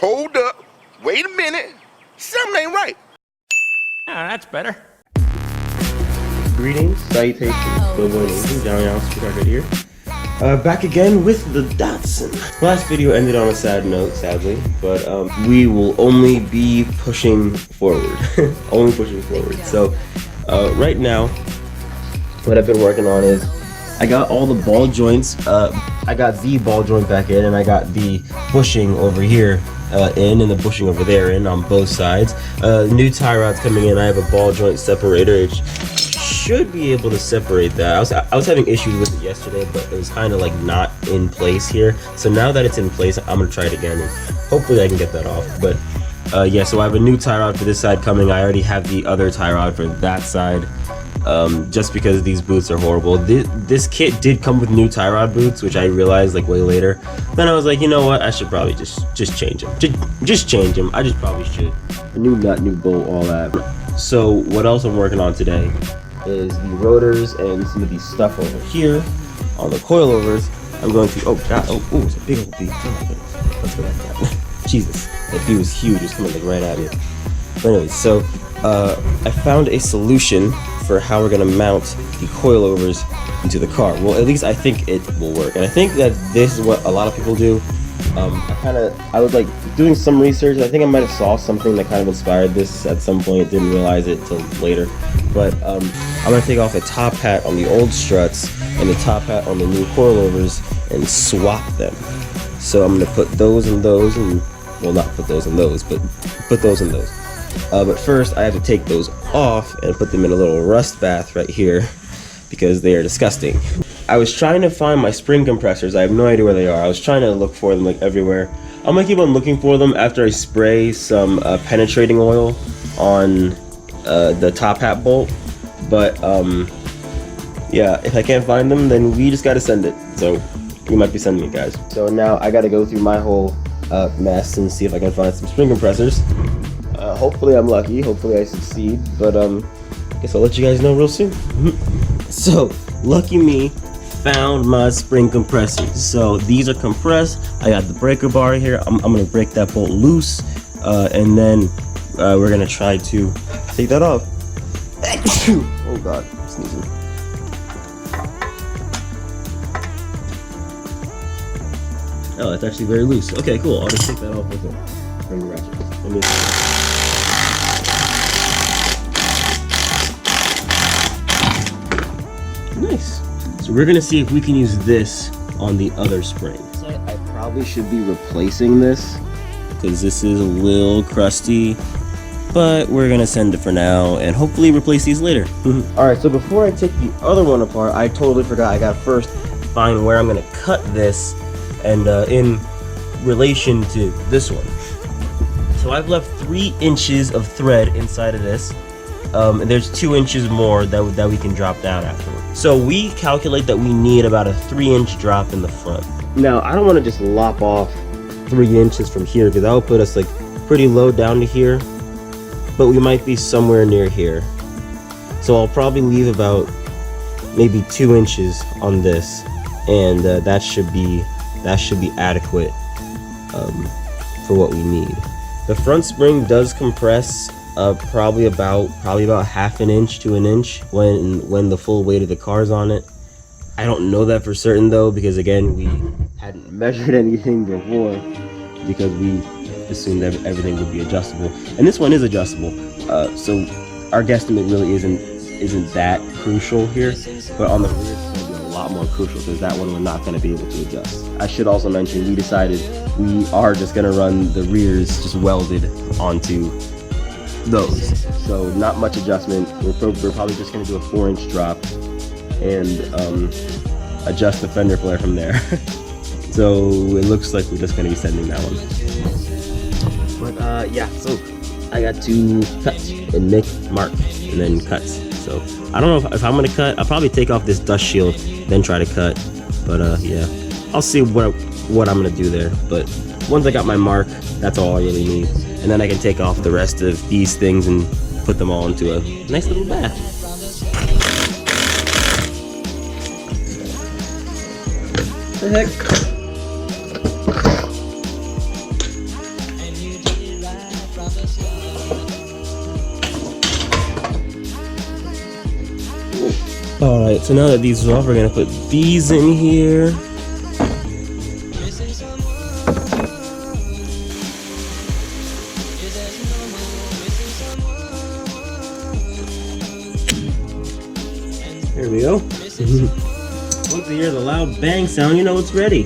Hold up. Wait a minute. Something ain't right. Ah, that's better. Greetings, salutations, global nation, Johnny Allen, Speaker here. Back again with the Datsun. Last video ended on a sad note, sadly, but we will only be pushing forward. Only pushing forward. So, right now, what I've been working on is I got all the ball joints. I got the ball joint back in, and I got the bushing over here in, and the bushing over there in on both sides. New tie rods coming in. I have a ball joint separator. It should be able to separate that. I was having issues with it yesterday, but it was kind of like not in place here. So now that it's in place, I'm gonna try it again, and hopefully I can get that off. But yeah, so I have a new tie rod for this side coming. I already have the other tie rod for that side. Just because these boots are horrible. This kit did come with new tie rod boots, which I realized like way later. Then I was like, you know what? I should probably just change them. Just change them. I just probably should. A new nut, new bolt, all that. So what else I'm working on today is the rotors and some of the stuff over here on the coilovers. I'm going to, oh god, oh, it's a big old bee. Oh my goodness. Let's go like that. Jesus, that bee was huge. It's coming like right at me. But anyways, so I found a solution for how we're gonna mount the coilovers into the car. Well, at least I think it will work, and I think that this is what a lot of people do. I was like doing some research. I think I might have saw something that kind of inspired this at some point. Didn't realize it till later. But I'm gonna take off the top hat on the old struts and the top hat on the new coilovers and swap them. So I'm gonna put those and those, and well, not put those and those, but put those and those. But first, I have to take those off and put them in a little rust bath right here because they are disgusting. I was trying to find my spring compressors. I have no idea where they are. I was trying to look for them like everywhere. I'm gonna keep on looking for them after I spray some penetrating oil on the top hat bolt. But yeah, if I can't find them, then we just gotta send it. So we might be sending it, guys. So now I gotta go through my whole mess and see if I can find some spring compressors. Hopefully I'm lucky, hopefully I succeed, but guess I'll let you guys know real soon. So, lucky me, found my spring compressors. So these are compressed. I got the breaker bar here. I'm gonna break that bolt loose, and then we're gonna try to take that off. Oh god, sneezing. Oh, it's actually very loose. Okay, cool. I'll just take that off with it. From the ratchet. Nice. So we're gonna see if we can use this on the other spring. I probably should be replacing this because this is a little crusty, but we're gonna send it for now and hopefully replace these later. Alright, so before I take the other one apart, I totally forgot. I gotta first find where I'm gonna cut this and in relation to this one. So I've left 3 inches of thread inside of this. And there's 2 inches more that we can drop down afterward. So we calculate that we need about a 3-inch drop in the front. Now I don't want to just lop off 3 inches from here because that will put us like pretty low down to here, but we might be somewhere near here. So I'll probably leave about maybe 2 inches on this, and that should be adequate for what we need. The front spring does compress probably about half an inch to an inch when the full weight of the car's on it. I don't know that for certain though, because again, we hadn't measured anything before because we assumed that everything would be adjustable, and this one is adjustable. So our guesstimate really isn't that crucial here, but on the rear it's going to be a lot more crucial because that one we're not going to be able to adjust. I should also mention we decided we are just going to run the rears just welded onto those, so not much adjustment. We're probably just going to do a 4-inch drop and adjust the fender flare from there. So it looks like we're just going to be sending that one. But yeah, so I got to cut and make mark and then cuts. So I don't know if I'm going to cut. I'll probably take off this dust shield then try to cut, but yeah, I'll see what I'm going to do there. But once I got my mark, that's all I really need. And then I can take off the rest of these things and put them all into a nice little bath. What the heck? Alright, so now that these are off, we're gonna put these in here. There we go. Once you hear the loud bang sound, you know it's ready.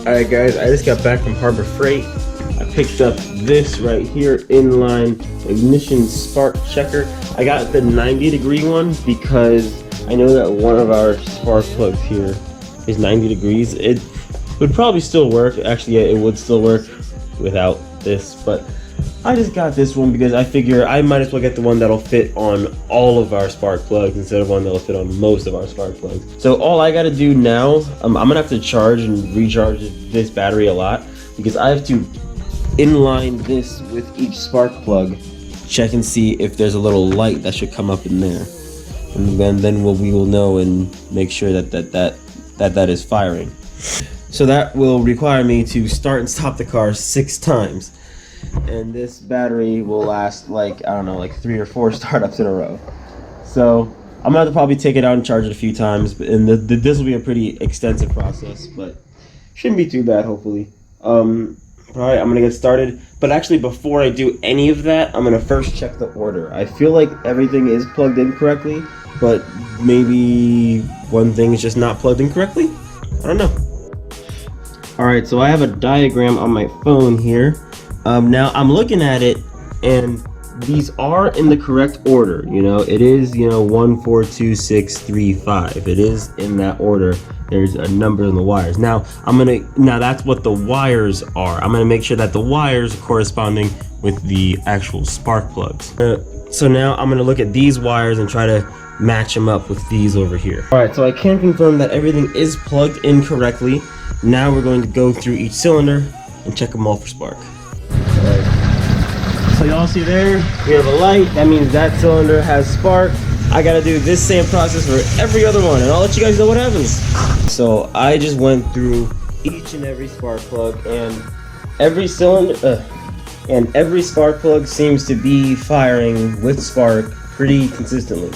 Alright guys, I just got back from Harbor Freight. I picked up this right here, inline ignition spark checker. I got the 90-degree one because I know that one of our spark plugs here is 90 degrees. It would probably still work. Actually, yeah, it would still work without this, but I just got this one because I figure I might as well get the one that'll fit on all of our spark plugs instead of one that'll fit on most of our spark plugs. So all I gotta do now, I'm gonna have to charge and recharge this battery a lot because I have to inline this with each spark plug, check and see if there's a little light that should come up in there, and then we will know and make sure that is firing. So that will require me to start and stop the car 6 times. And this battery will last like, I don't know, like 3 or 4 startups in a row. So I'm gonna have to probably take it out and charge it a few times, and this will be a pretty extensive process, but shouldn't be too bad, hopefully. Alright, I'm gonna get started, but actually before I do any of that, I'm gonna first check the order. I feel like everything is plugged in correctly, but maybe one thing is just not plugged in correctly? I don't know. Alright, so I have a diagram on my phone here. Now I'm looking at it, and these are in the correct order. You know, it is, 1, 4, 2, 6, 3, 5. It is in that order. There's a number in the wires. Now that's what the wires are. I'm gonna make sure that the wires are corresponding with the actual spark plugs. So now I'm gonna look at these wires and try to match them up with these over here. All right, so I can confirm that everything is plugged in correctly. Now we're going to go through each cylinder and check them all for spark. So y'all see there, we have a light. That means that cylinder has spark. I gotta do this same process for every other one, and I'll let you guys know what happens. So I just went through each and every spark plug, and every cylinder, and every spark plug seems to be firing with spark pretty consistently.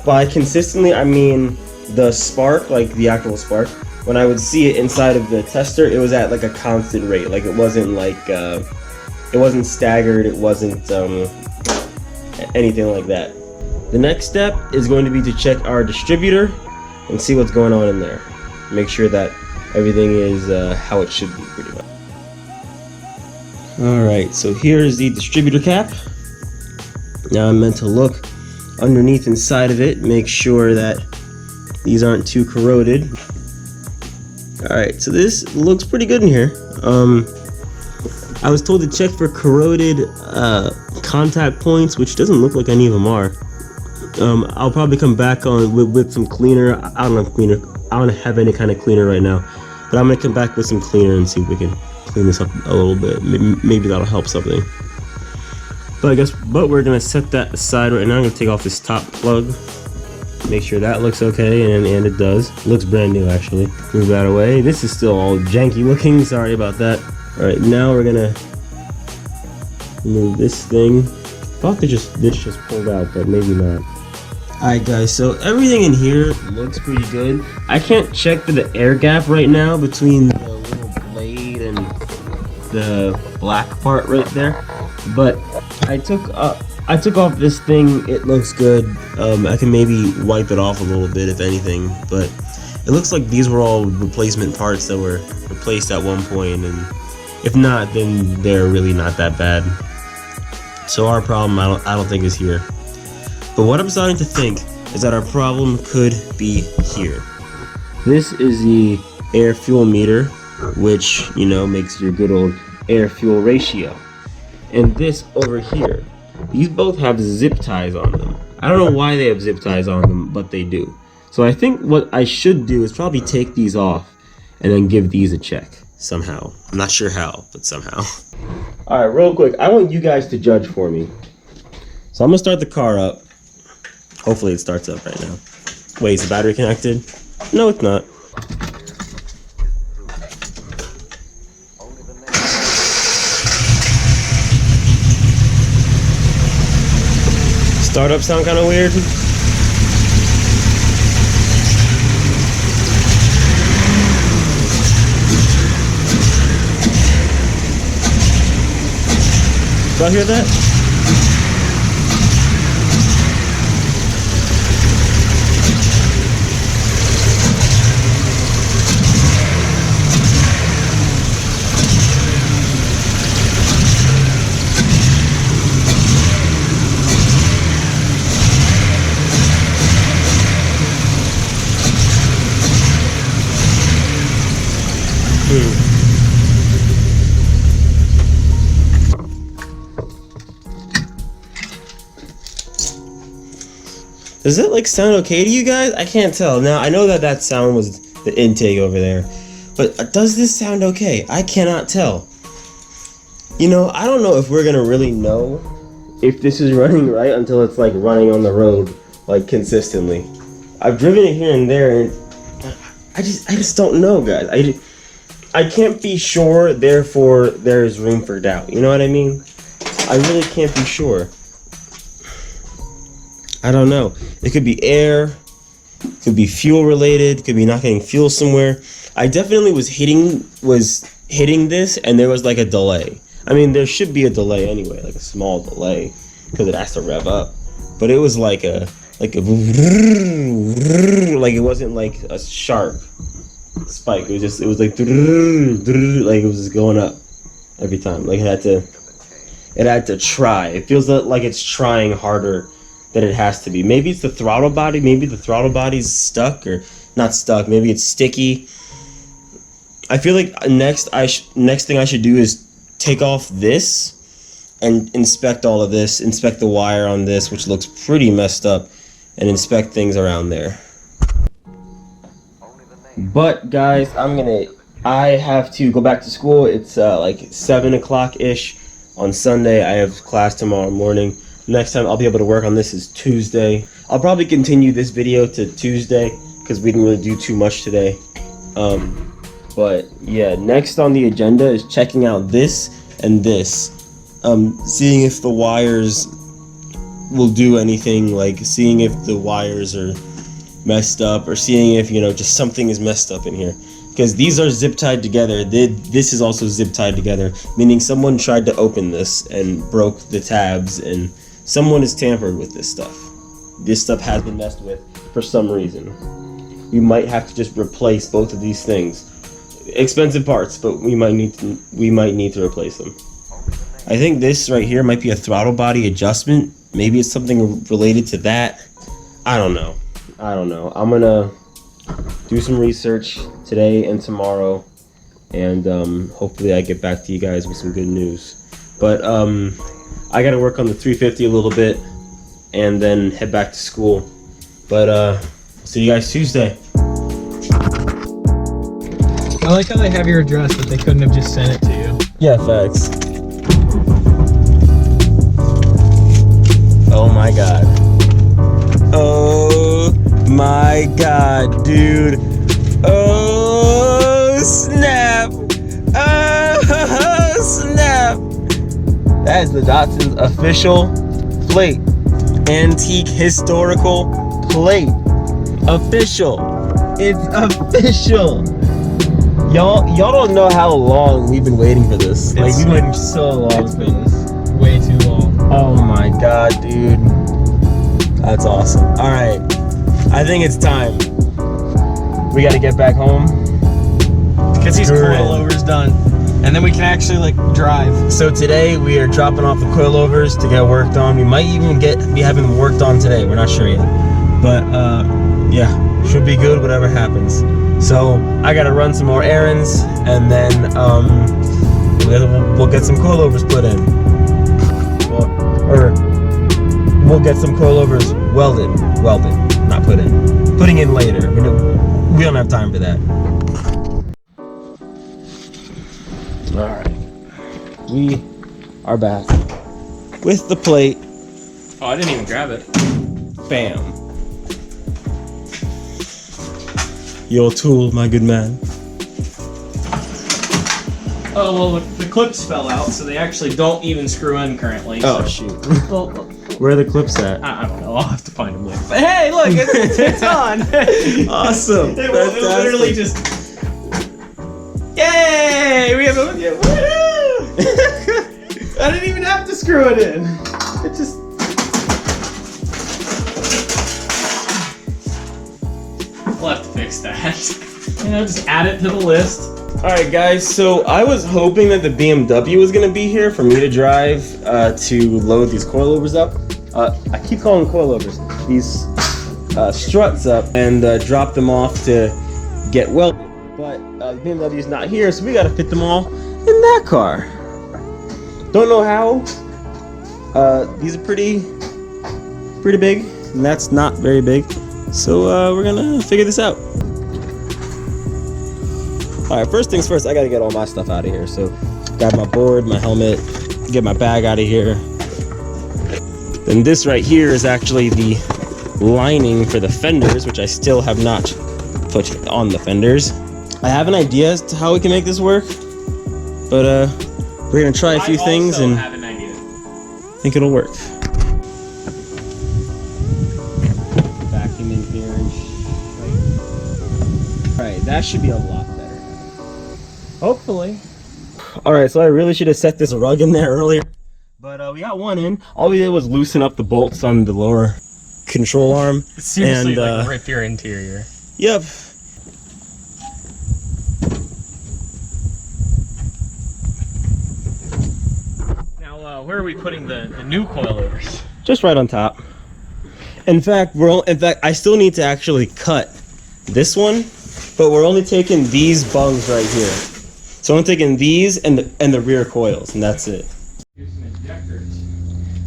By consistently, I mean the spark, like the actual spark. When I would see it inside of the tester, it was at like a constant rate. Like it wasn't like, it wasn't staggered, it wasn't anything like that. The next step is going to be to check our distributor and see what's going on in there. Make sure that everything is how it should be, pretty much. Alright, so here's the distributor cap. Now I'm meant to look underneath inside of it, make sure that these aren't too corroded. Alright, so this looks pretty good in here. I was told to check for corroded contact points, which doesn't look like any of them are. I'll probably come back on with some cleaner. I don't have any kind of cleaner right now, but I'm gonna come back with some cleaner and see if we can clean this up a little bit. Maybe that'll help something. But we're gonna set that aside right now. I'm gonna take off this top plug, make sure that looks okay, and it does. It looks brand new actually. Move that away. This is still all janky looking. Sorry about that. All right, now we're gonna move this thing. Thought this just pulled out, but maybe not. Alright guys, so everything in here looks pretty good. I can't check for the air gap right now between the little blade and the black part right there, but I took off this thing. It looks good. I can maybe wipe it off a little bit if anything, but it looks like these were all replacement parts that were replaced at one point, and if not, then they're really not that bad. So our problem, I don't think, is here. But what I'm starting to think is that our problem could be here. This is the air fuel meter, which, makes your good old air fuel ratio. And this over here, these both have zip ties on them. I don't know why they have zip ties on them, but they do. So I think what I should do is probably take these off and then give these a check somehow. I'm not sure how, but somehow. All right, real quick, I want you guys to judge for me. So I'm gonna start the car up. Hopefully it starts up right now. Wait, is the battery connected? No, it's not. Startup sound kind of weird. Y'all hear that? Does it like sound okay to you guys? I can't tell. Now I know that sound was the intake over there, but does this sound okay? I cannot tell. You know, I don't know if we're gonna really know if this is running right until it's like running on the road like consistently. I've driven it here and there, and I just don't know, guys. I can't be sure, therefore there is room for doubt. You know what I mean? I really can't be sure. I don't know. It could be air, could be fuel related, could be not getting fuel somewhere. I definitely was hitting this, and there was like a delay. I mean, there should be a delay anyway, like a small delay, because it has to rev up. But it was like a like it wasn't like a sharp spike. It was like it was just going up every time. Like it had to try. It feels like it's trying harder than it has to be. Maybe it's the throttle body. Maybe the throttle body's stuck, or not stuck. Maybe it's sticky. I feel like next thing I should do is take off this and inspect all of this. Inspect the wire on this, which looks pretty messed up, and inspect things around there. But guys, I have to go back to school. It's like 7 o'clock ish on Sunday. I have class tomorrow morning. Next time I'll be able to work on this is Tuesday. I'll probably continue this video to Tuesday because we didn't really do too much today. But yeah, next on the agenda is checking out this and this. Seeing if the wires will do anything, like seeing if the wires are messed up, or seeing if, you know, just something is messed up in here. Because these are zip tied together. This is also zip tied together, meaning someone tried to open this and broke the tabs, and someone has tampered with this stuff. This stuff has been messed with for some reason. We might have to just replace both of these things. Expensive parts, but we might need to replace them. I think this right here might be a throttle body adjustment. Maybe it's something related to that. I don't know. I'm gonna do some research today and tomorrow, and hopefully I get back to you guys with some good news. But I gotta work on the 350 a little bit and then head back to school. But see you guys Tuesday. I like how they have your address, but they couldn't have just sent it to you. Yeah, facts. Oh my god. Oh my god, dude. Oh snap. Oh snap. That is the Datsun's official plate. Antique historical plate. Official. It's official. Y'all don't know how long we've been waiting for this. Like, we've been waiting so long for this. Way too long. Oh my god, dude. That's awesome. Alright. I think it's time. We gotta get back home. Get these coilovers done. And then we can actually, like, drive. So today we are dropping off the coilovers to get worked on. We might even be having them worked on today. We're not sure yet. But, yeah. Should be good, whatever happens. So I gotta run some more errands, and then we'll get some coilovers put in, or we'll get some coilovers welded, not put in. Putting in later. We don't have time for that. All right, we are back with the plate. Oh, I didn't even grab it. Bam. Your tool, my good man. Oh, well, the clips fell out, so they actually don't even screw in currently. Oh, so. shoot. Well, Where are the clips at? I don't know. I'll have to find them later. But hey, look, it's on. Awesome. It was literally just... Yay! We have a... I didn't even have to screw it in. It just... We'll have to fix that. You know, just add it to the list. Alright guys, so I was hoping that the BMW was going to be here for me to drive to load these coilovers up. I keep calling them coilovers. These struts up and drop them off to get welded. But the BMW is not here, so we got to fit them all in that car. Don't know how. These are pretty big, and that's not very big. So we're gonna figure this out. Alright, first things first, I gotta get all my stuff out of here. So grab my board, my helmet, get my bag out of here. Then this right here is actually the lining for the fenders, which I still have not put on the fenders. I have an idea as to how we can make this work, but we're gonna try a few things and have an idea. I think it'll work. Vacuum in here and Alright, that should be a lot better. Hopefully. Alright, so I really should have set this rug in there earlier. But we got one in. All we did was loosen up the bolts on the lower control arm. It's seriously and, like rip your interior. Yep. Now, where are we putting the new coilovers? Just right on top. In fact, I still need to actually cut this one, but we're only taking these bungs right here. So I'm taking these and the rear coils, and that's it.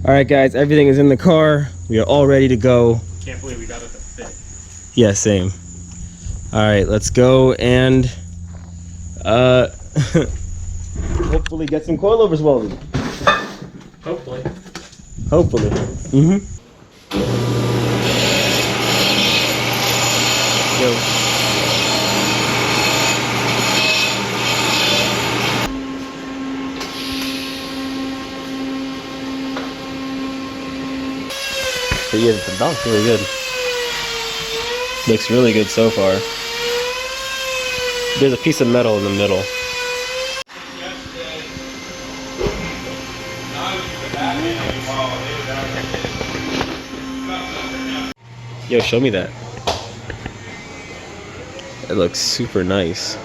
All right, guys, everything is in the car. We are all ready to go. Can't believe we got it to fit. Yeah, same. All right, let's go and hopefully get some coilovers welded. Hopefully. Hopefully. Mm-hmm. Yo. But yeah, the donk's really good. Looks really good so far. There's a piece of metal in the middle. Yo, show me that. It looks super nice.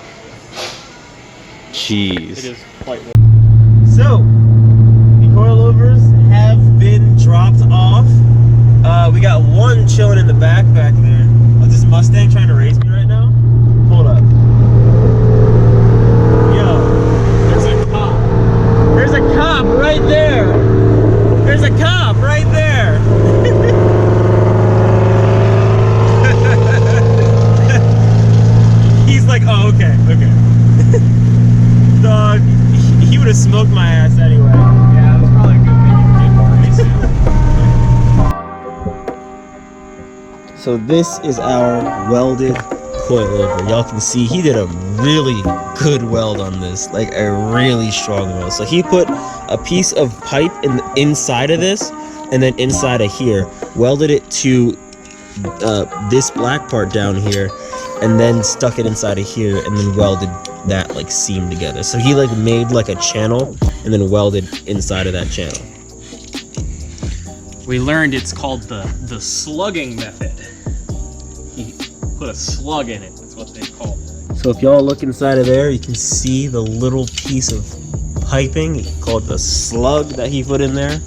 Jeez. It is quite well. So, the coilovers have been dropped off. We got one chilling in the back there. Oh, this Mustang trying to race me right now? Hold up. Yo, there's a cop. There's a cop right there. There's a cop right there. He's like, oh, okay. Dog, he would have smoked my ass anyway. Yeah, it was probably a good thing you did more racing. So this is our welded coilover. Y'all can see he did a really good weld on this, like a really strong weld. So he put a piece of pipe inside of this, and then inside of here, welded it to this black part down here, and then stuck it inside of here, and then welded that like seam together. So he like made like a channel, and then welded inside of that channel. We learned it's called the slugging method. He put a slug in it. That's what they call it. So if y'all look inside of there, you can see the little piece of piping called the slug that he put in there.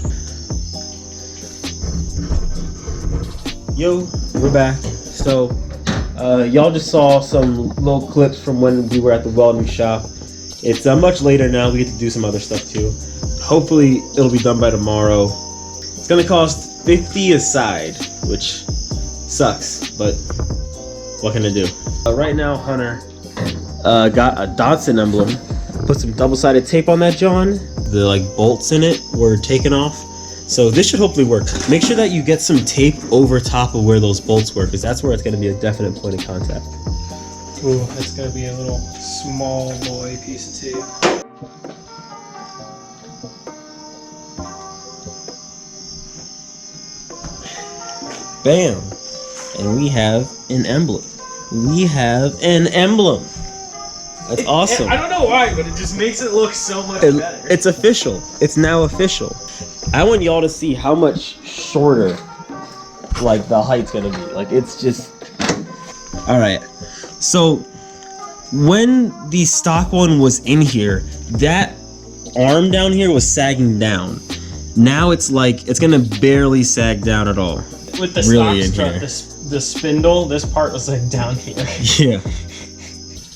Yo, we're back. So y'all just saw some little clips from when we were at the welding shop. It's much later now. We get to do some other stuff too. Hopefully it'll be done by tomorrow. It's gonna cost $50 a side, which sucks, but what can I do? Right now, Hunter got a Dodson emblem. Put some double-sided tape on that, John. The like bolts in it were taken off. So this should hopefully work. Make sure that you get some tape over top of where those bolts were, because that's where it's gonna be a definite point of contact. Ooh, that's gonna be a little small boy piece of tape. Bam! And we have an emblem. We have an emblem. That's awesome. I don't know why, but it just makes it look so much better. It's official. It's now official. I want y'all to see how much shorter, like, the height's gonna be. Like, it's just... Alright. So, when the stock one was in here, that arm down here was sagging down. Now it's like, it's gonna barely sag down at all. With the really stock strut, here. the spindle, this part was like down here. Yeah.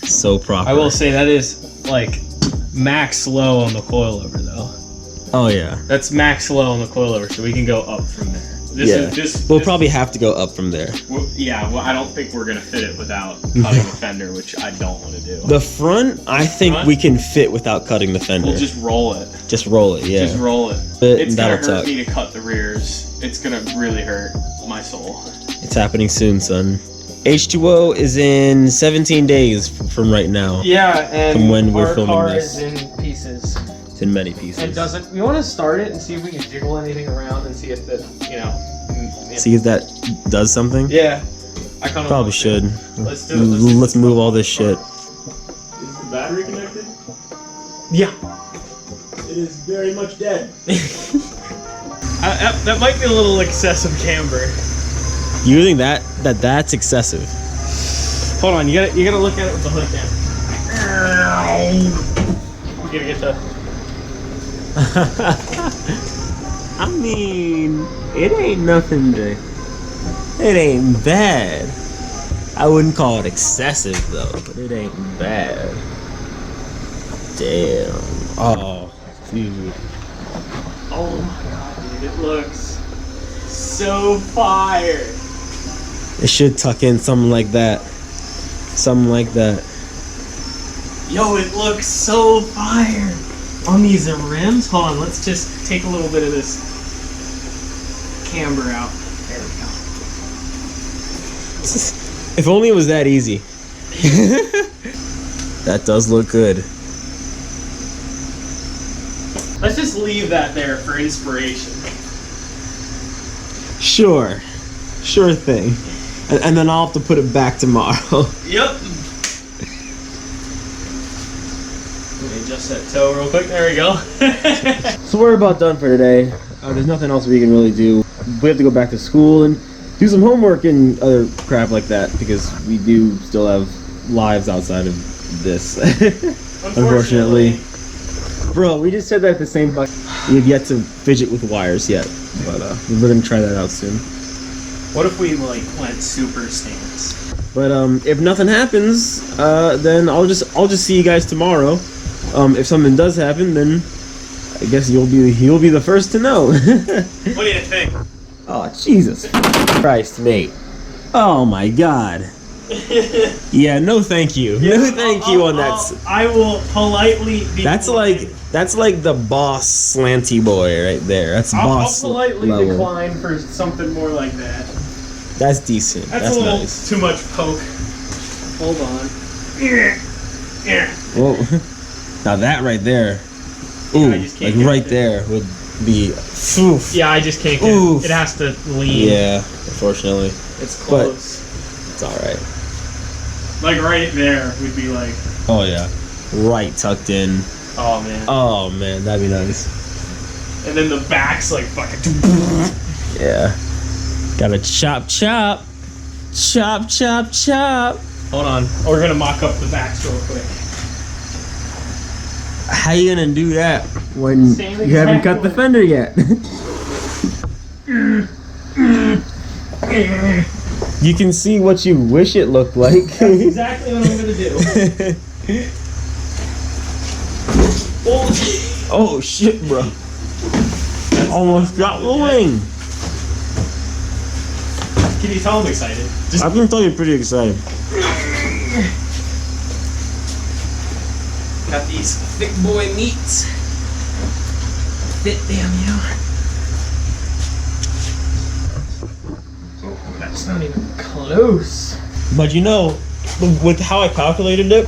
So proper. I will say that is like max low on the coilover though. Oh yeah. That's max low on the coilover, so we can go up from there. We'll probably have to go up from there. Well, I don't think we're gonna fit it without cutting the fender, which I don't want to do. The front, I think we can fit without cutting the fender. We'll just roll it. Just roll it, yeah. Just roll it. But It's gonna that'll hurt tuck. me to cut the rears. It's gonna really hurt my soul. It's happening soon, son. H2O is in 17 days from right now. Yeah, and From when we're our filming car this. is in pieces. It's in many pieces. It doesn't. We want to start it and see if we can jiggle anything around and see if that, See if that does something? Yeah, I kind of Probably should. Let's do it. Let's move all this shit. Is the battery connected? Yeah. It is very much dead. That might be a little excessive camber. You think that's excessive? Hold on, you gotta look at it with the hood down. We gotta get the. I mean, it ain't nothing it ain't bad. I wouldn't call it excessive though, but it ain't bad. Damn. Oh, dude. Oh my god, dude, it looks so fire. It should tuck in something like that. Something like that. Yo, it looks so fire. On these rims, hold on, let's just take a little bit of this camber out. There we go. If only it was that easy. That does look good. Let's just leave that there for inspiration. Sure. Sure thing. And then I'll have to put it back tomorrow. Yep. Let me adjust that toe real quick. There we go. So we're about done for today. There's nothing else we can really do. We have to go back to school and do some homework and other crap like that because we do still have lives outside of this. Unfortunately. Bro, we just said that at the same time. We've yet to fidget with wires yet, but we're gonna try that out soon. What if we like went super stance? But if nothing happens, then I'll just see you guys tomorrow. If something does happen, then I guess you'll be the first to know. What do you think? Oh Jesus Christ, mate! Oh my God! Yeah, no, thank you. No, thank you on that. I will politely be. That's like the boss slanty boy right there. That's boss I'll politely level. decline for something more like that. That's decent. That's a little too much poke. Hold on. Whoa! Now that right there, ooh, I just like can't right get it. there would be. Oof. Yeah, I just can't get Oof. it. It has to lean. Yeah, unfortunately, It's close. it's all right. Like right there would be like, Oh yeah, right tucked in. oh man. Oh man, that'd be nice. And then the back's like fucking. Yeah. Gotta chop. Hold on. We're gonna mock up the backs real quick. How you gonna do that when Same you haven't cut exact the way. fender yet? You can see what you wish it looked like. That's exactly what I'm gonna do. Oh shit, bro. Almost got the wing. Can you tell I'm excited? Just I can tell you're pretty excited. got these thick boy meats. Fit damn you. That's not even close. But you know, with how I calculated it,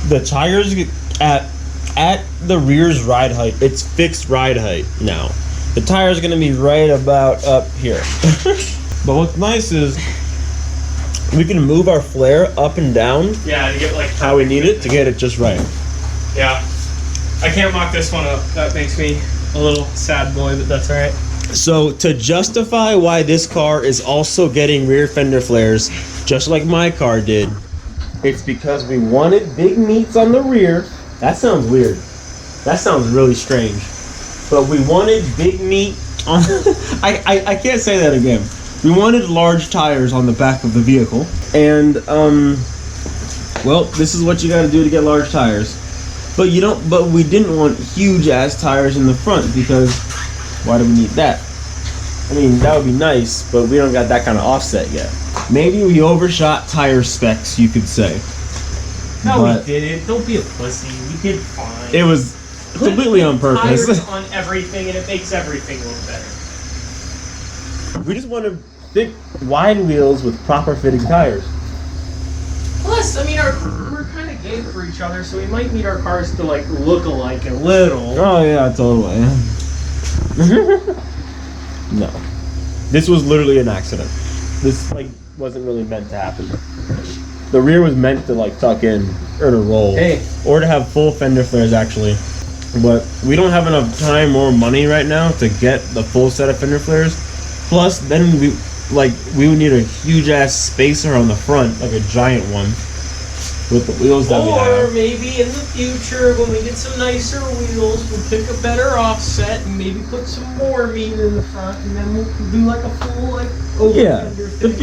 the tires at the rear's ride height, it's fixed ride height now. The tire's gonna be right about up here. But what's nice is We can move our flare up and down Yeah, to get like how we need it to get it just right. Yeah. I can't mock this one up. That makes me a little sad boy, but that's alright. So to justify why this car is also getting rear fender flares, just like my car did, it's because we wanted big meats on the rear. That sounds weird. That sounds really strange. But we wanted big meat on I can't say that again. We wanted large tires on the back of the vehicle. And well, this is what you gotta do to get large tires. But we didn't want huge ass tires in the front, because why do we need that? I mean, that would be nice, but we don't got that kind of offset yet. Maybe we overshot tire specs, you could say. No, But we didn't. Don't be a pussy. We did fine. it was completely on purpose. Tires on everything, and it makes everything look better. We just want to thick, wide wheels with proper fitting tires. Plus, I mean, we're kind of gay for each other, so we might need our cars to like look alike a little. Oh yeah, totally. No, this was literally an accident. This like wasn't really meant to happen. The rear was meant to like tuck in or to roll, or to have full fender flares actually. But we don't have enough time or money right now to get the full set of fender flares. Plus, then we would need a huge ass spacer on the front, like a giant one, with the wheels that we have. Or maybe in the future, when we get some nicer wheels, we'll pick a better offset and maybe put some more meat in the front, and then we'll do like a full like over fender thing. The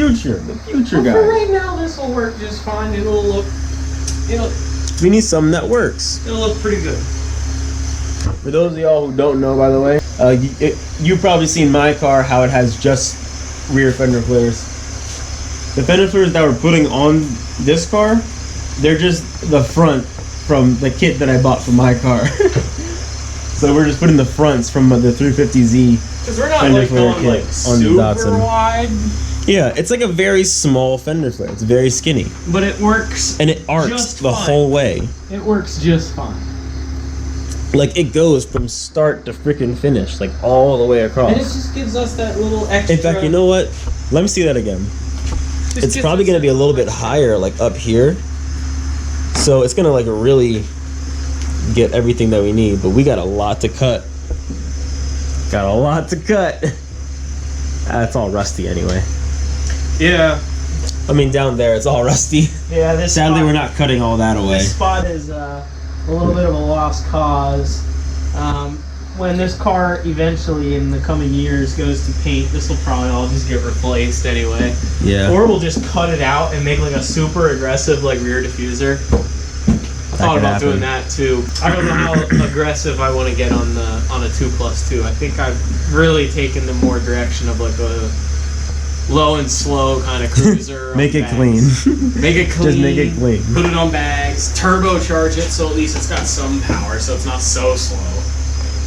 future But guys. for right now, this will work just fine. It'll look, We need something that works. it'll look pretty good. For those of y'all who don't know, by the way, you've probably seen my car, how it has just rear fender flares. The fender flares that we're putting on this car, they're just the front from the kit that I bought for my car. So we're just putting the fronts from the 350Z. Because we're not Fender like flare going kit like on the super Datsun. wide, Yeah, it's like a very small fender flare. It's very skinny. but it works. And it arcs Just the fine. whole way. It works just fine. Like, it goes from start to freaking finish, like all the way across. And it just gives us that little extra. In fact, you know what? Let me see that again. It's probably going to be a little bit higher, like up here. So it's going to like really get everything that we need. But we got a lot to cut. Got a lot to cut. It's all rusty anyway. Yeah. I mean, down there, it's all rusty. Yeah, this Sadly, spot, we're not cutting all that away. This spot is a little bit of a lost cause. When this car eventually in the coming years goes to paint, this will probably all just get replaced anyway. Yeah. Or we'll just cut it out and make like a super aggressive like rear diffuser. Thought about doing that too. I don't know how aggressive I want to get on a 2+2. I think I've really taken the more direction of like a low and slow kind of cruiser. Make it bags. clean. Make it clean. Just make it clean. Put it on bags. Turbocharge it so at least it's got some power, so it's not so slow.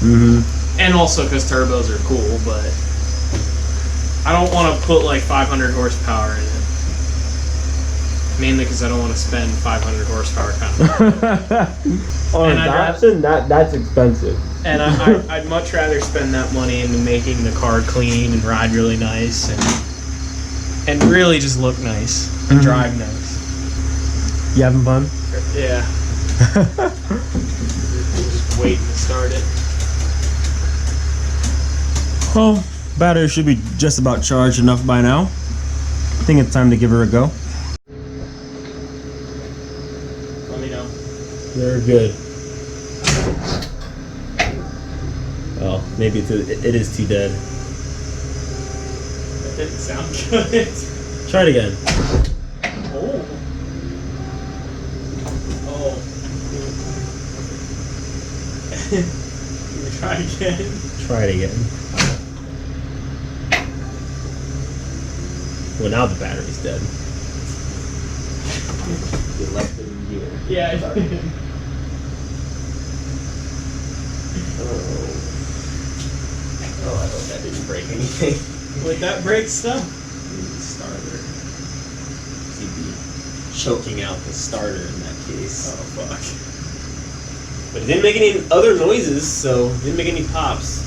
Mm-hmm. And also because turbos are cool, but I don't want to put like 500 horsepower in it. Mainly because I don't want to spend 500 horsepower kind of. On And Datsun, that's expensive. And I'd much rather spend that money into making the car clean and ride really nice and really just look nice and drive nice. You having fun? Yeah. Just waiting to start it. Well, battery should be just about charged enough by now. I think it's time to give her a go. Let me know. They're good. Oh, maybe it is too dead. That didn't sound good. Try it again. Oh. Oh. Try again. Try it again. Well, now the battery's dead. You left it in gear. Yeah, I did. Oh, I hope that didn't break anything. Would that break stuff? Starter. You'd be choking out the starter in that case. Oh, fuck. But it didn't make any other noises, so it didn't make any pops.